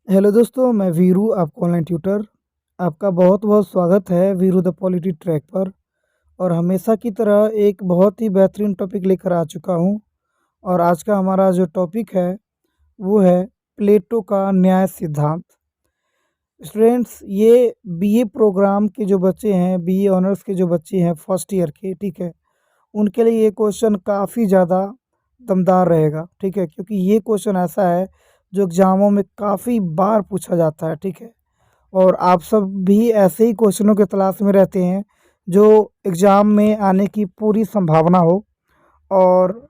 Hello दोस्तों, मैं वीरू आपका ऑनलाइन ट्यूटर। आपका बहुत-बहुत स्वागत है वीरू द पॉलिटी ट्रैक पर। और हमेशा की तरह एक बहुत ही बेहतरीन टॉपिक लेकर आ चुका हूँ। और आज का हमारा जो टॉपिक है वो है प्लेटो का न्याय सिद्धांत। स्टूडेंट्स, ये बीए प्रोग्राम के जो बच्चे हैं, बीए ऑनर्स के जो बच्चे हैं फर्स्ट ईयर के, ठीक है, उनके लिए ये क्वेश्चन काफ़ी ज़्यादा दमदार रहेगा, ठीक है, क्योंकि ये क्वेश्चन ऐसा है जो एग्ज़ामों में काफ़ी बार पूछा जाता है, ठीक है। और आप सब भी ऐसे ही क्वेश्चनों की तलाश में रहते हैं जो एग्ज़ाम में आने की पूरी संभावना हो। और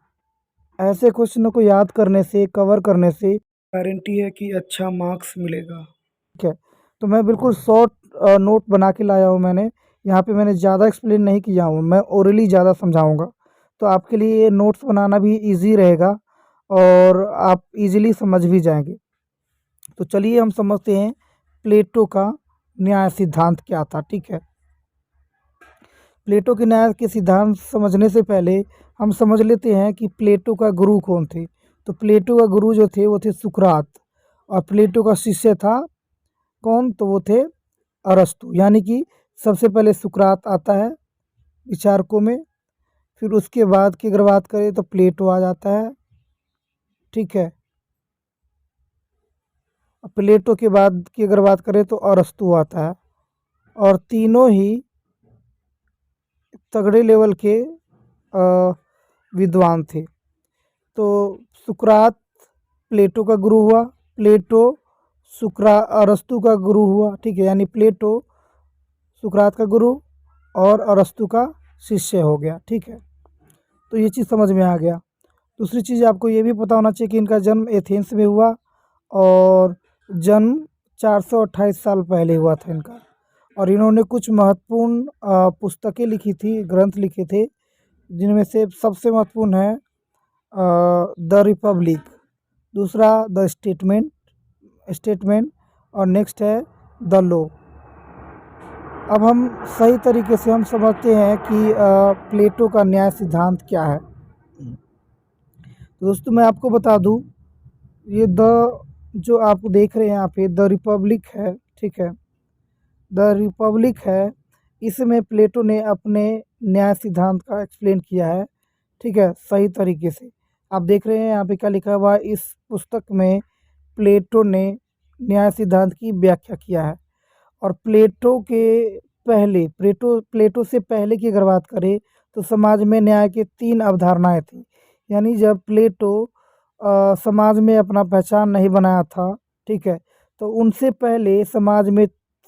ऐसे क्वेश्चनों को याद करने से, कवर करने से गारंटी है कि अच्छा मार्क्स मिलेगा, ठीक है। तो मैं बिल्कुल शॉर्ट नोट बना के लाया हूँ मैंने। यहाँ पे मैंने ज़्यादा एक्सप्लेन नहीं किया हूँ, मैं ओरली ज़्यादा समझाऊँगा। तो आपके लिए ये नोट्स बनाना भी ईज़ी रहेगा और आप ईज़िली समझ भी जाएँगे। तो चलिए हम समझते हैं प्लेटो का न्याय सिद्धांत क्या था, ठीक है। प्लेटो के न्याय के सिद्धांत समझने से पहले हम समझ लेते हैं कि प्लेटो का गुरु कौन थे। तो प्लेटो का गुरु जो थे वो थे सुकरात। और प्लेटो का शिष्य था कौन, तो वो थे अरस्तु। यानी कि सबसे पहले सुकरात आता है विचारकों में, फिर उसके बाद की अगर बात करें तो प्लेटो आ जाता है, ठीक है। प्लेटो के बाद की अगर बात करें तो अरस्तु आता है। और तीनों ही तगड़े लेवल के विद्वान थे। तो सुकरात प्लेटो का गुरु हुआ, प्लेटो अरस्तु का गुरु हुआ, ठीक है। यानी प्लेटो सुकरात का गुरु और अरस्तु का शिष्य हो गया, ठीक है। तो ये चीज़ समझ में आ गया। दूसरी चीज़ आपको ये भी पता होना चाहिए कि इनका जन्म एथेंस में हुआ और जन्म 428 साल पहले हुआ था इनका। और इन्होंने कुछ महत्वपूर्ण पुस्तकें लिखी थी, ग्रंथ लिखे थे, जिनमें से सबसे महत्वपूर्ण है द रिपब्लिक, दूसरा द स्टेटमेंट और नेक्स्ट है द लॉ। अब हम सही तरीके से हम समझते हैं कि प्लेटो का न्याय सिद्धांत क्या है। तो दोस्तों मैं आपको बता दूं, ये जो आप देख रहे हैं यहाँ पे द रिपब्लिक है, ठीक है। द रिपब्लिक है, इसमें प्लेटो ने अपने न्याय सिद्धांत का एक्सप्लेन किया है, ठीक है, सही तरीके से। आप देख रहे हैं यहाँ पे क्या लिखा हुआ है, इस पुस्तक में प्लेटो ने न्याय सिद्धांत की व्याख्या किया है। और प्लेटो के पहले प्लेटो से पहले की अगर बात करें तो समाज में न्याय की 3 अवधारणाएं थी। यानी जब प्लेटो समाज में अपना पहचान नहीं बनाया था, ठीक है, तो उनसे पहले समाज में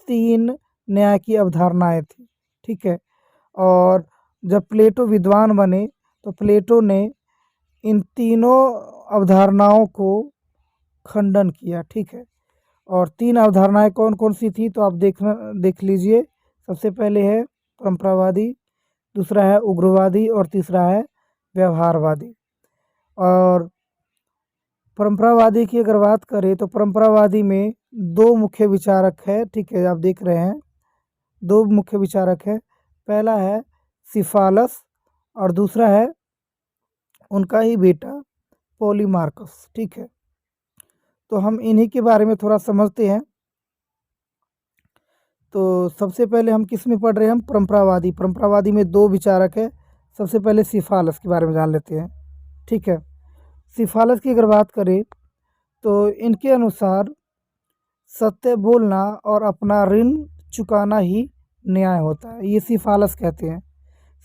3 न्याय की अवधारणाएं थी, ठीक है। और जब प्लेटो विद्वान बने तो प्लेटो ने इन तीनों अवधारणाओं को खंडन किया, ठीक है। और 3 अवधारणाएं कौन कौन सी थी तो आप देख लीजिए। सबसे पहले है परंपरावादी, दूसरा है उग्रवादी और तीसरा है व्यवहारवादी। और परंपरावादी की अगर बात करें तो परंपरावादी में 2 मुख्य विचारक है, ठीक है, आप देख रहे हैं 2 मुख्य विचारक है। पहला है सिफालस और दूसरा है उनका ही बेटा पॉलीमार्कस, ठीक है। तो हम इन्हीं के बारे में थोड़ा समझते हैं। तो सबसे पहले हम किस में पढ़ रहे हैं, हम परंपरावादी में 2 विचारक है। सबसे पहले सिफालस के बारे में जान लेते हैं, ठीक है। सिफालस की अगर बात करें तो इनके अनुसार सत्य बोलना और अपना ऋण चुकाना ही न्याय होता है, ये सिफालस कहते हैं।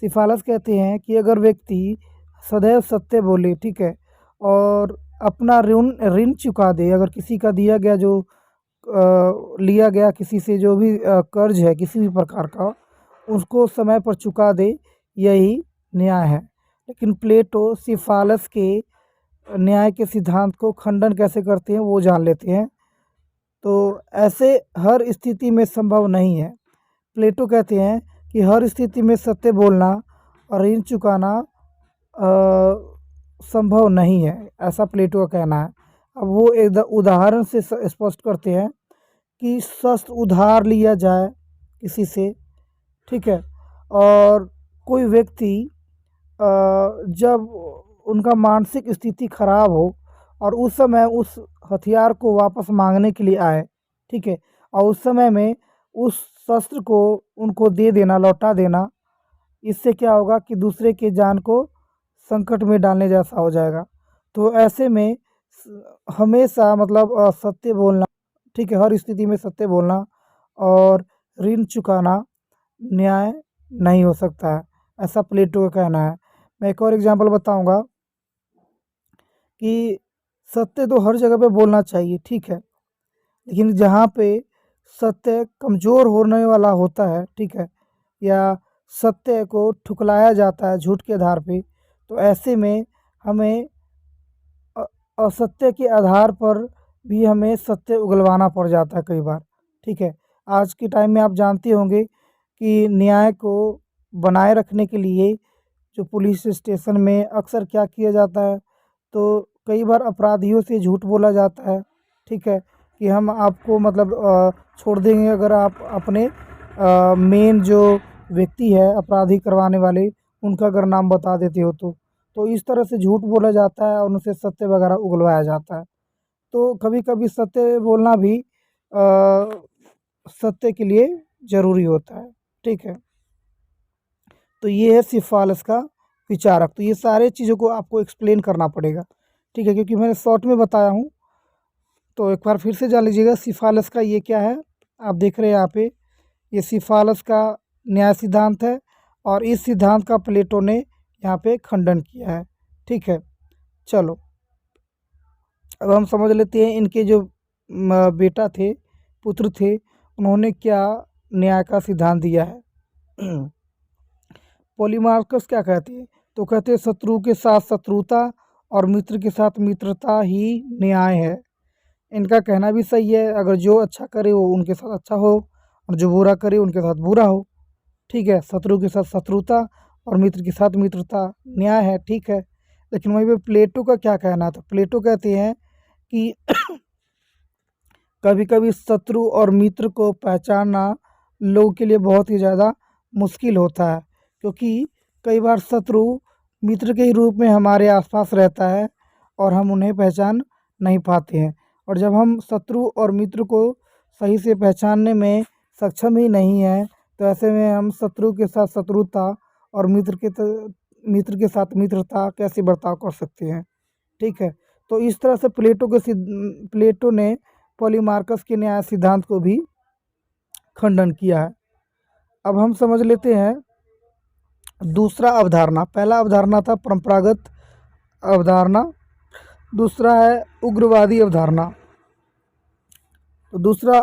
सिफालस कहते हैं कि अगर व्यक्ति सदैव सत्य बोले, ठीक है, और अपना ऋण ऋण चुका दे, अगर किसी का दिया गया जो लिया गया किसी से जो भी कर्ज है किसी भी प्रकार का, उसको समय पर चुका दे, यही न्याय है। लेकिन प्लेटो सिफालस के न्याय के सिद्धांत को खंडन कैसे करते हैं वो जान लेते हैं। तो ऐसे हर स्थिति में संभव नहीं है। प्लेटो कहते हैं कि हर स्थिति में सत्य बोलना और ऋण चुकाना संभव नहीं है, ऐसा प्लेटो का कहना है। अब वो एक उदाहरण से स्पष्ट करते हैं कि शस्त्र उधार लिया जाए किसी से, ठीक है, और कोई व्यक्ति जब उनका मानसिक स्थिति खराब हो और उस समय उस हथियार को वापस मांगने के लिए आए, ठीक है, और उस समय में उस शस्त्र को उनको दे देना, लौटा देना, इससे क्या होगा कि दूसरे की जान को संकट में डालने जैसा हो जाएगा। तो ऐसे में हमेशा मतलब सत्य बोलना, ठीक है, हर स्थिति में सत्य बोलना और ऋण चुकाना न्याय नहीं हो सकता है, ऐसा प्लेटो का कहना है। मैं एक और एग्जांपल बताऊंगा कि सत्य तो हर जगह पे बोलना चाहिए, ठीक है, लेकिन जहाँ पे सत्य कमज़ोर होने वाला होता है, ठीक है, या सत्य को ठुकराया जाता है झूठ के आधार पे, तो ऐसे में हमें असत्य के आधार पर भी हमें सत्य उगलवाना पड़ जाता है कई बार, ठीक है। आज के टाइम में आप जानते होंगे कि न्याय को बनाए रखने के लिए जो पुलिस स्टेशन में अक्सर क्या किया जाता है, तो कई बार अपराधियों से झूठ बोला जाता है, ठीक है, कि हम आपको मतलब छोड़ देंगे अगर आप अपने मेन जो व्यक्ति है अपराधी करवाने वाले उनका अगर नाम बता देते हो तो इस तरह से झूठ बोला जाता है और उनसे सत्य वगैरह उगलवाया जाता है। तो कभी-कभी सत्य बोलना भी सत्य के लिए ज़रूरी होता है, ठीक है। तो ये है सिफारिश का विचारक। तो ये सारे चीज़ों को आपको एक्सप्लेन करना पड़ेगा, ठीक है, क्योंकि मैंने शॉर्ट में बताया हूँ। तो एक बार फिर से जान लीजिएगा सिफारिश का ये क्या है। आप देख रहे हैं यहाँ पे, ये सिफारिश का न्याय सिद्धांत है और इस सिद्धांत का प्लेटो ने यहाँ पे खंडन किया है, ठीक है। चलो अब हम समझ लेते हैं इनके जो बेटा थे, पुत्र थे, उन्होंने क्या न्याय का सिद्धांत दिया है। पॉलीमार्कस क्या कहते हैं, तो कहते हैं शत्रु के साथ शत्रुता और मित्र के साथ मित्रता ही न्याय है। इनका कहना भी सही है, अगर जो अच्छा करे वो उनके साथ अच्छा हो और जो बुरा करे उनके साथ बुरा हो, ठीक है। शत्रु के साथ शत्रुता और मित्र के साथ मित्रता न्याय है, ठीक है। लेकिन वहीं पे प्लेटो का क्या कहना था, प्लेटो कहते हैं कि कभी कभी शत्रु और मित्र को पहचानना लोगों के लिए बहुत ही ज़्यादा मुश्किल होता है, क्योंकि कई बार शत्रु मित्र के ही रूप में हमारे आसपास रहता है और हम उन्हें पहचान नहीं पाते हैं। और जब हम शत्रु और मित्र को सही से पहचानने में सक्षम ही नहीं हैं, तो ऐसे में हम शत्रु के साथ शत्रुता और मित्र के साथ मित्रता कैसे बर्ताव कर सकते हैं, ठीक है। तो इस तरह से प्लेटो ने पॉलीमार्कस के न्याय सिद्धांत को भी खंडन किया है। अब हम समझ लेते हैं दूसरा अवधारणा। पहला अवधारणा था परंपरागत अवधारणा, दूसरा है उग्रवादी अवधारणा। तो दूसरा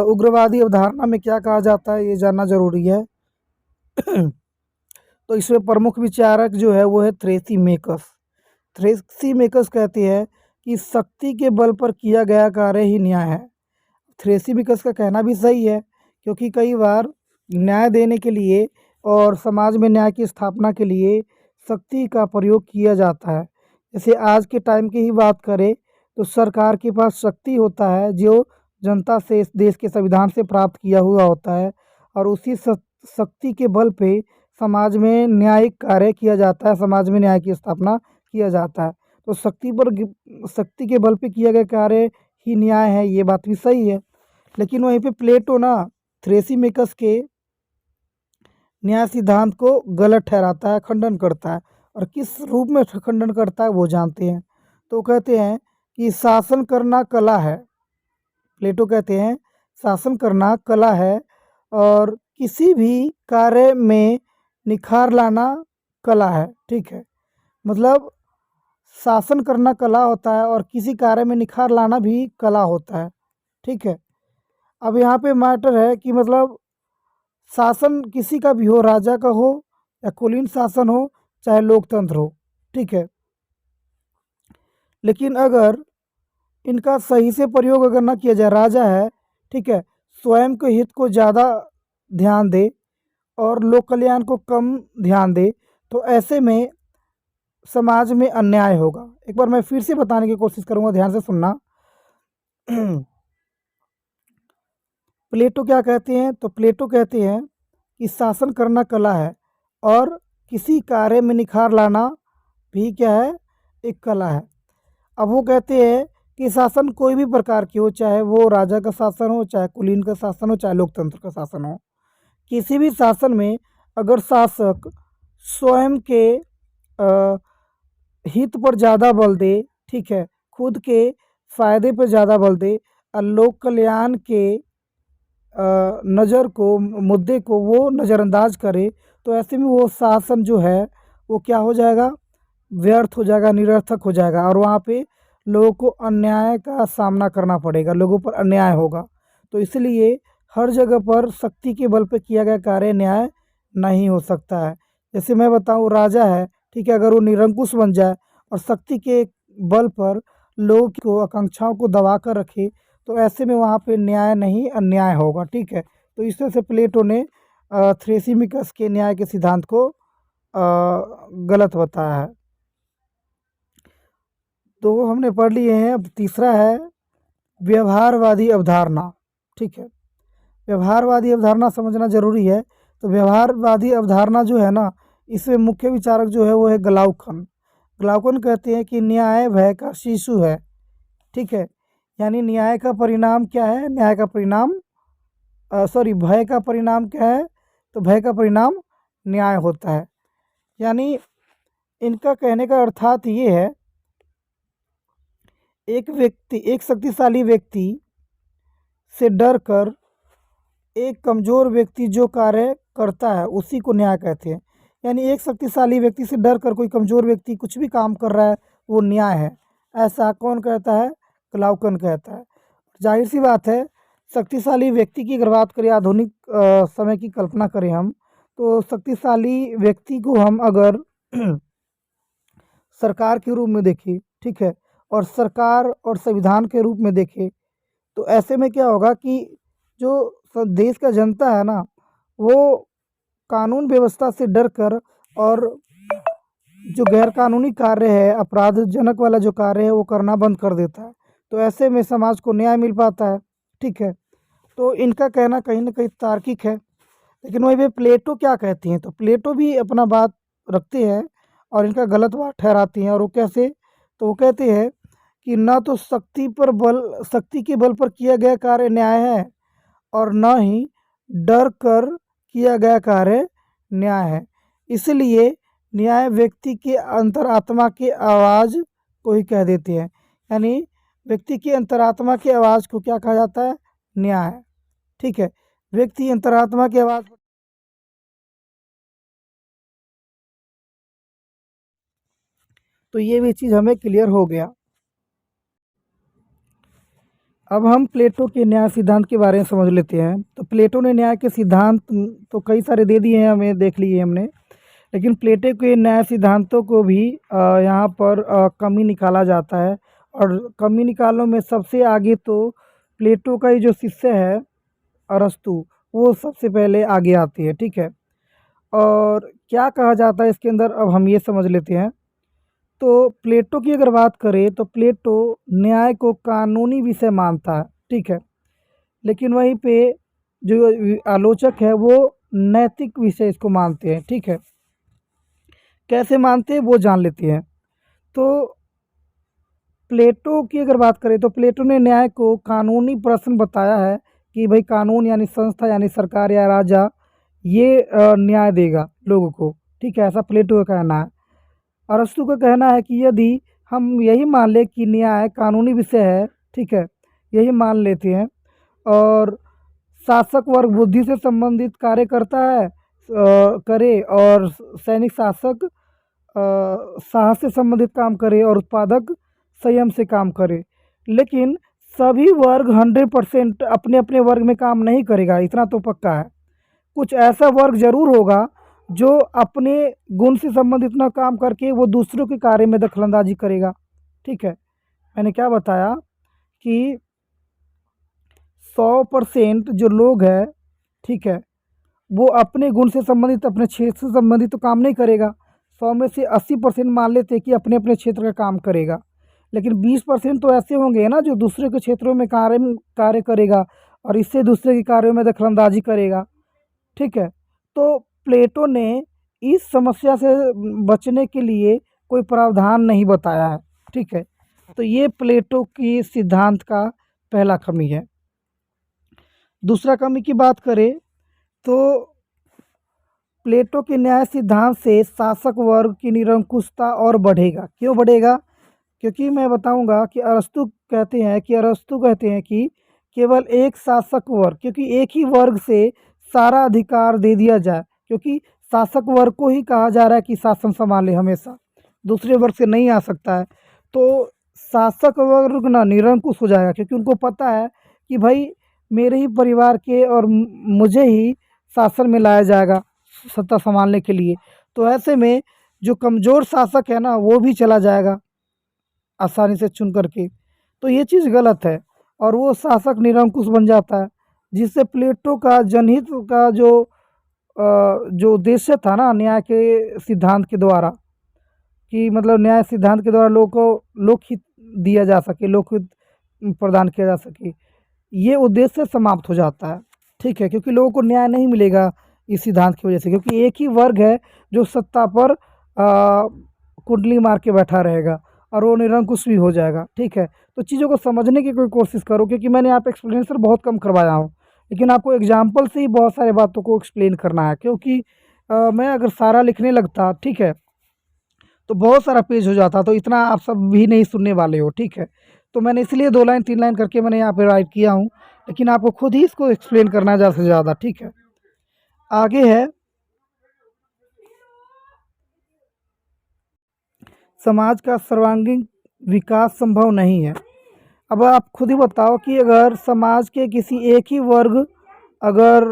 उग्रवादी अवधारणा में क्या कहा जाता है ये जानना जरूरी है। तो इसमें प्रमुख विचारक जो है वो है थ्रेसीमेकस। थ्रेसीमेकस कहते हैं कि शक्ति के बल पर किया गया कार्य ही न्याय है। थ्रेसीमेकस का कहना भी सही है, क्योंकि कई बार न्याय देने के लिए और समाज में न्याय की स्थापना के लिए शक्ति का प्रयोग किया जाता है। जैसे आज के टाइम की ही बात करें तो सरकार के पास शक्ति होता है जो जनता से इस देश के संविधान से प्राप्त किया हुआ होता है, और उसी शक्ति के बल पे समाज में न्यायिक कार्य किया जाता है, समाज में न्याय की स्थापना किया जाता है। तो शक्ति के बल पे किया गया कार्य ही न्याय है, ये बात भी सही है। लेकिन वहीं पे प्लेटो ना थ्रेसीमेकस के न्याय सिद्धांत को गलत ठहराता है, खंडन करता है, और किस रूप में खंडन करता है वो जानते हैं। तो कहते हैं कि शासन करना कला है। प्लेटो कहते हैं शासन करना कला है और किसी भी कार्य में निखार लाना कला है, ठीक है। मतलब शासन करना कला होता है और किसी कार्य में निखार लाना भी कला होता है, ठीक है। अब यहाँ पे मैटर है कि मतलब शासन किसी का भी हो, राजा का हो या कुलीन शासन हो, चाहे लोकतंत्र हो, ठीक है, लेकिन अगर इनका सही से प्रयोग अगर ना किया जाए, राजा है, ठीक है, स्वयं के हित को ज़्यादा ध्यान दे और लोक कल्याण को कम ध्यान दे, तो ऐसे में समाज में अन्याय होगा। एक बार मैं फिर से बताने की कोशिश करूँगा, ध्यान से सुनना। प्लेटो क्या कहते हैं, तो प्लेटो कहते हैं कि शासन करना कला है और किसी कार्य में निखार लाना भी क्या है, एक कला है। अब वो कहते हैं कि शासन कोई भी प्रकार की हो, चाहे वो राजा का शासन हो, चाहे कुलीन का शासन हो, चाहे लोकतंत्र का शासन हो, किसी भी शासन में अगर शासक स्वयं के हित पर ज़्यादा बल दे, ठीक है, खुद के फायदे पर ज़्यादा बल दे और लोक कल्याण के नज़र को, मुद्दे को वो नज़रअंदाज करे, तो ऐसे में वो शासन जो है वो क्या हो जाएगा, व्यर्थ हो जाएगा, निरर्थक हो जाएगा और वहाँ पे लोगों को अन्याय का सामना करना पड़ेगा, लोगों पर अन्याय होगा। तो इसलिए हर जगह पर शक्ति के बल पे किया गया कार्य न्याय नहीं हो सकता है। जैसे मैं बताऊँ, राजा है, ठीक है, अगर वो निरंकुश बन जाए और शक्ति के बल पर लोगों को, आकांक्षाओं को दबा कर रखे, तो ऐसे में वहाँ पे न्याय नहीं अन्याय होगा, ठीक है। तो इस तरह से प्लेटो ने थ्रेसिमिकस के न्याय के सिद्धांत को गलत बताया है। तो हमने पढ़ लिए हैं। अब तीसरा है व्यवहारवादी अवधारणा, ठीक है। व्यवहारवादी अवधारणा समझना जरूरी है। तो व्यवहारवादी अवधारणा जो है ना, इसमें मुख्य विचारक जो है वो है ग्लाउकन। ग्लाउकन कहते हैं कि न्याय भय का शिशु है, ठीक है। यानी न्याय का परिणाम क्या है, न्याय का परिणाम भय का परिणाम क्या है, तो भय का परिणाम न्याय होता है। यानी इनका कहने का अर्थात ये है, एक शक्तिशाली व्यक्ति से डर कर एक कमज़ोर व्यक्ति जो कार्य करता है उसी को न्याय कहते हैं। यानी एक शक्तिशाली व्यक्ति से डर कर कोई कमज़ोर व्यक्ति कुछ भी काम कर रहा है, वो न्याय है। ऐसा कौन कहता है, ग्लाउकन कहता है। जाहिर सी बात है, शक्तिशाली व्यक्ति की अगर बात करें, आधुनिक समय की कल्पना करें हम, तो शक्तिशाली व्यक्ति को हम अगर सरकार के रूप में देखें, ठीक है, और सरकार और संविधान के रूप में देखें, तो ऐसे में क्या होगा कि जो देश का जनता है ना, वो कानून व्यवस्था से डर कर और जो गैर कानूनी कार्य है, अपराधजनक वाला जो कार्य है, वो करना बंद कर देता है। तो ऐसे में समाज को न्याय मिल पाता है, ठीक है। तो इनका कहना कहीं ना कहीं तार्किक है। लेकिन वहीं पे प्लेटो क्या कहती हैं, तो प्लेटो भी अपना बात रखते हैं और इनका गलत बात ठहराती हैं। और वो कैसे, तो वो कहते हैं कि ना तो शक्ति के बल पर किया गया कार्य न्याय है और न ही डर कर किया गया कार्य न्याय है। इसलिए न्याय व्यक्ति के अंतरात्मा की आवाज़ को ही कह देते हैं। यानी व्यक्ति की अंतरात्मा की आवाज़ को क्या कहा जाता है, न्याय, ठीक है। व्यक्ति अंतरात्मा की आवाज़, तो ये भी चीज़ हमें क्लियर हो गया। अब हम प्लेटो के न्याय सिद्धांत के बारे में समझ लेते हैं। तो प्लेटो ने न्याय के सिद्धांत तो कई सारे दे दिए हैं, हमें देख लिए हमने। लेकिन प्लेटो के न्याय सिद्धांतों को भी यहाँ पर कमी निकाला जाता है। और कमी निकालने में सबसे आगे तो प्लेटो का ही जो शिष्य है अरस्तु, वो सबसे पहले आगे आती है, ठीक है। और क्या कहा जाता है इसके अंदर, अब हम ये समझ लेते हैं। तो प्लेटो की अगर बात करें तो प्लेटो न्याय को कानूनी विषय मानता है, ठीक है। लेकिन वहीं पे जो आलोचक है वो नैतिक विषय इसको मानते हैं, ठीक है। कैसे मानते हैं वो जान लेते हैं। तो प्लेटो की अगर बात करें तो प्लेटो ने न्याय को कानूनी प्रश्न बताया है कि भाई कानून यानी संस्था यानी सरकार या राजा ये न्याय देगा लोगों को, ठीक है। ऐसा प्लेटो का कहना है। अरस्तु का कहना है कि यदि हम यही मान लें कि न्याय कानूनी विषय है, ठीक है, यही मान लेते हैं और शासक वर्ग बुद्धि से संबंधित कार्य करता है करे और सैनिक शासक साहस से संबंधित काम करे और उत्पादक संयम से काम करे। लेकिन सभी वर्ग 100% अपने अपने वर्ग में काम नहीं करेगा, इतना तो पक्का है। कुछ ऐसा वर्ग जरूर होगा जो अपने गुण से संबंधित न काम करके वो दूसरों के कार्य में दखलंदाजी करेगा, ठीक है। मैंने क्या बताया कि 100% जो लोग हैं, ठीक है, वो अपने गुण से संबंधित, अपने क्षेत्र से संबंधित तो काम नहीं करेगा। 100 में से 80% मान लेते हैं कि अपने अपने क्षेत्र का काम करेगा। लेकिन 20% तो ऐसे होंगे ना जो दूसरे के क्षेत्रों में कार्य करेगा और इससे दूसरे के कार्यों में दखलंदाजी करेगा, ठीक है। तो प्लेटो ने इस समस्या से बचने के लिए कोई प्रावधान नहीं बताया है, ठीक है। तो ये प्लेटो की सिद्धांत का पहला कमी है। दूसरा कमी की बात करें तो प्लेटो के न्याय सिद्धांत से शासक वर्ग की निरंकुशता और बढ़ेगा। क्यों बढ़ेगा? क्योंकि मैं बताऊंगा कि अरस्तु कहते हैं कि केवल एक शासक वर्ग, क्योंकि एक ही वर्ग से सारा अधिकार दे दिया जाए, क्योंकि शासक वर्ग को ही कहा जा रहा है कि शासन संभाले, हमेशा दूसरे वर्ग से नहीं आ सकता है। तो शासक वर्ग ना निरंकुश हो जाएगा, क्योंकि उनको पता है कि भाई मेरे ही परिवार के और मुझे ही शासन में लाया जाएगा सत्ता संभालने के लिए। तो ऐसे में जो कमज़ोर शासक है ना, वो भी चला जाएगा आसानी से चुन करके। तो ये चीज़ गलत है और वो शासक निरंकुश बन जाता है, जिससे प्लेटो का जनहित का जो उद्देश्य था ना न्याय के सिद्धांत के द्वारा, कि मतलब न्याय सिद्धांत के द्वारा लोगों को लोकहित दिया जा सके, लोकहित प्रदान किया जा सके, ये उद्देश्य समाप्त हो जाता है। ठीक है, क्योंकि लोगों को न्याय नहीं मिलेगा इस सिद्धांत की वजह से, क्योंकि एक ही वर्ग है जो सत्ता पर कुंडली मार के बैठा रहेगा और वो निरंकुश भी हो जाएगा। ठीक है, तो चीज़ों को समझने की कोई कोशिश करो, क्योंकि मैंने यहाँ पे एक्सप्लेनेशन बहुत कम करवाया हूँ, लेकिन आपको एग्जाम्पल से ही बहुत सारी बातों को एक्सप्लेन करना है। क्योंकि मैं अगर सारा लिखने लगता, ठीक है, तो बहुत सारा पेज हो जाता, तो इतना आप सब भी नहीं सुनने वाले हो। ठीक है, तो मैंने इसलिए 2 लाइन 3 लाइन करके मैंने यहाँ पे राइट किया हूँ, लेकिन आपको खुद ही इसको एक्सप्लेन करना है ज़्यादा से ज़्यादा। ठीक है, आगे है समाज का सर्वांगीण विकास संभव नहीं है। अब आप खुद ही बताओ कि अगर समाज के किसी एक ही वर्ग अगर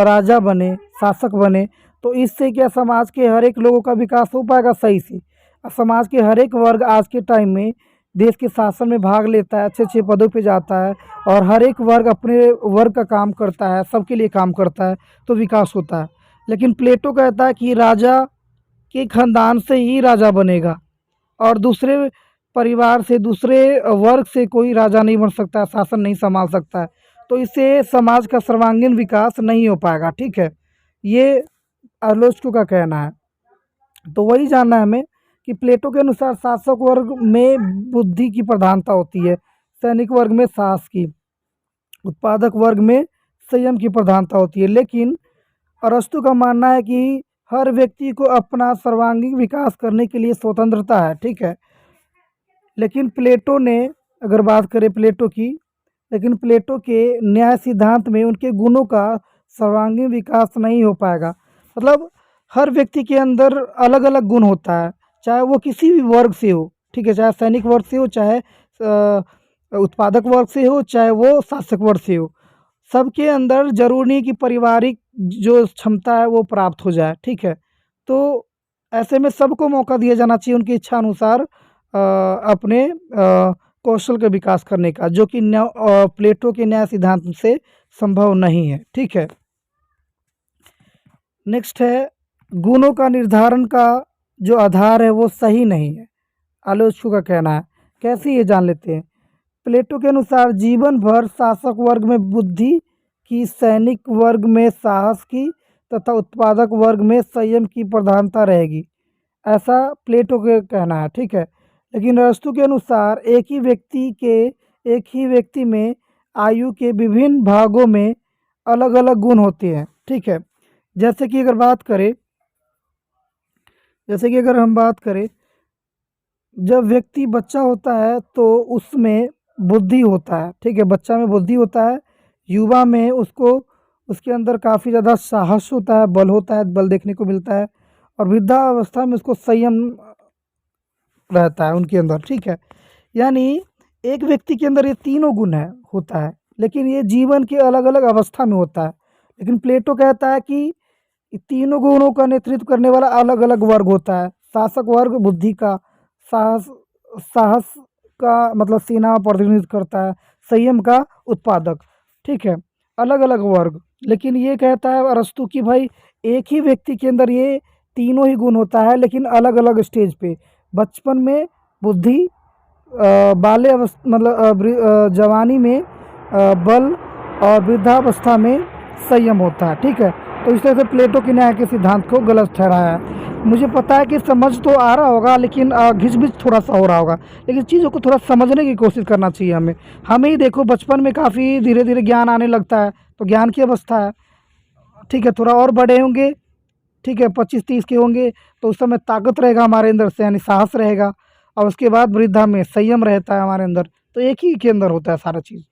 राजा बने, शासक बने, तो इससे क्या समाज के हर एक लोगों का विकास हो पाएगा सही से? समाज के हर एक वर्ग आज के टाइम में देश के शासन में भाग लेता है, अच्छे अच्छे पदों पे जाता है और हर एक वर्ग अपने वर्ग का काम करता है, सबके लिए काम करता है, तो विकास होता है। लेकिन प्लेटो कहता है कि राजा के खानदान से ही राजा बनेगा और दूसरे परिवार से, दूसरे वर्ग से कोई राजा नहीं बन सकता, शासन नहीं संभाल सकता है। तो इससे समाज का सर्वांगीण विकास नहीं हो पाएगा। ठीक है, ये अरस्तु का कहना है। तो वही जानना है हमें कि प्लेटो के अनुसार शासक वर्ग में बुद्धि की प्रधानता होती है, सैनिक वर्ग में साहस की, उत्पादक वर्ग में संयम की प्रधानता होती है। लेकिन अरस्तु का मानना है कि हर व्यक्ति को अपना सर्वांगीण विकास करने के लिए स्वतंत्रता है। ठीक है, लेकिन प्लेटो ने, अगर बात करें प्लेटो की, लेकिन प्लेटो के न्याय सिद्धांत में उनके गुणों का सर्वांगीण विकास नहीं हो पाएगा। मतलब हर व्यक्ति के अंदर अलग अलग गुण होता है, चाहे वो किसी भी वर्ग से हो। ठीक है, चाहे सैनिक वर्ग से हो, चाहे उत्पादक वर्ग से हो, चाहे वो शासक वर्ग से हो, सबके अंदर जरूरी नहीं कि पारिवारिक जो क्षमता है वो प्राप्त हो जाए। ठीक है, तो ऐसे में सबको मौका दिया जाना चाहिए उनकी इच्छा अनुसार अपने कौशल का विकास करने का, जो कि प्लेटो के न्याय सिद्धांत से संभव नहीं है। ठीक है, नेक्स्ट है गुणों का निर्धारण का जो आधार है वो सही नहीं है, आलोचकों का कहना है। कैसे, ये जान लेते हैं। प्लेटो के अनुसार जीवन भर शासक वर्ग में बुद्धि की, सैनिक वर्ग में साहस की तथा उत्पादक वर्ग में संयम की प्रधानता रहेगी, ऐसा प्लेटो का कहना है। ठीक है, लेकिन अरस्तु के अनुसार एक ही व्यक्ति में आयु के विभिन्न भागों में अलग अलग गुण होते हैं। ठीक है, जैसे कि अगर हम बात करें, जब व्यक्ति बच्चा होता है तो उसमें बुद्धि होता है। ठीक है, बच्चा में बुद्धि होता है, युवा में उसके अंदर काफ़ी ज़्यादा साहस होता है, बल देखने को मिलता है, और वृद्धावस्था में उसको संयम रहता है उनके अंदर। ठीक है, यानी एक व्यक्ति के अंदर ये तीनों गुण होता है, लेकिन ये जीवन के अलग अलग अवस्था में होता है। लेकिन प्लेटो कहता है कि तीनों गुणों का नेतृत्व करने वाला अलग अलग वर्ग होता है। शासक वर्ग बुद्धि का, साहस का मतलब सेना प्रतिनिधित्व करता है, संयम का उत्पादक। ठीक है, अलग अलग वर्ग। लेकिन ये कहता है अरस्तु कि भाई एक ही व्यक्ति के अंदर ये तीनों ही गुण होता है, लेकिन अलग अलग स्टेज पे। बचपन में बुद्धि, जवानी में बल और वृद्धावस्था में संयम होता है। ठीक है, तो इस तरह से प्लेटो के न्याय के सिद्धांत को गलत ठहराया है। मुझे पता है कि समझ तो आ रहा होगा, लेकिन घिच-पिच थोड़ा-सा हो रहा होगा, लेकिन चीज़ों को थोड़ा समझने की कोशिश करना चाहिए हमें। हमें ही देखो, बचपन में काफ़ी धीरे-धीरे ज्ञान आने लगता है, तो ज्ञान की अवस्था है, ठीक है। थोड़ा और बड़े होंगे, ठीक है, 25-30 के होंगे, तो उस समय ताकत रहेगा हमारे अंदर से, यानी साहस रहेगा, और उसके बाद वृद्धा में संयम रहता है हमारे अंदर, तो एक ही के अंदर होता है सारा चीज़।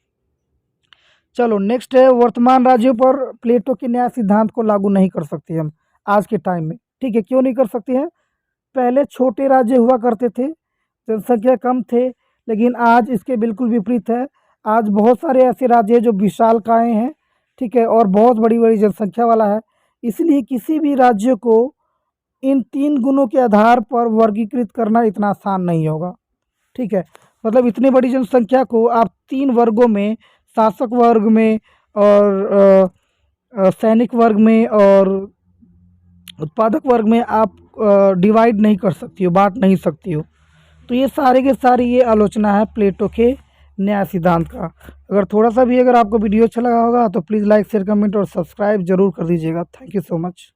चलो नेक्स्ट है, वर्तमान राज्यों पर प्लेटो के न्याय सिद्धांत को लागू नहीं कर सकते हम आज के टाइम में, ठीक है। क्यों नहीं कर सकते हैं? पहले छोटे राज्य हुआ करते थे, जनसंख्या कम थे, लेकिन आज इसके बिल्कुल विपरीत है। आज बहुत सारे ऐसे राज्य हैं जो विशालकाय हैं, ठीक है, और बहुत बड़ी-बड़ी जनसंख्या वाला है। इसलिए किसी भी राज्य को इन 3 गुणों के आधार पर वर्गीकृत करना इतना आसान नहीं होगा, ठीक है। मतलब इतनी बड़ी जनसंख्या को आप 3 वर्गों में, शासक वर्ग में और सैनिक वर्ग में और उत्पादक वर्ग में आप डिवाइड नहीं कर सकती हो, बाँट नहीं सकती हो। तो ये सारे के सारे ये आलोचना है प्लेटो के न्याय सिद्धांत का। अगर थोड़ा-सा भी अगर आपको वीडियो अच्छा लगा होगा तो प्लीज़ लाइक, शेयर, कमेंट और सब्सक्राइब ज़रूर कर दीजिएगा। Thank you so much.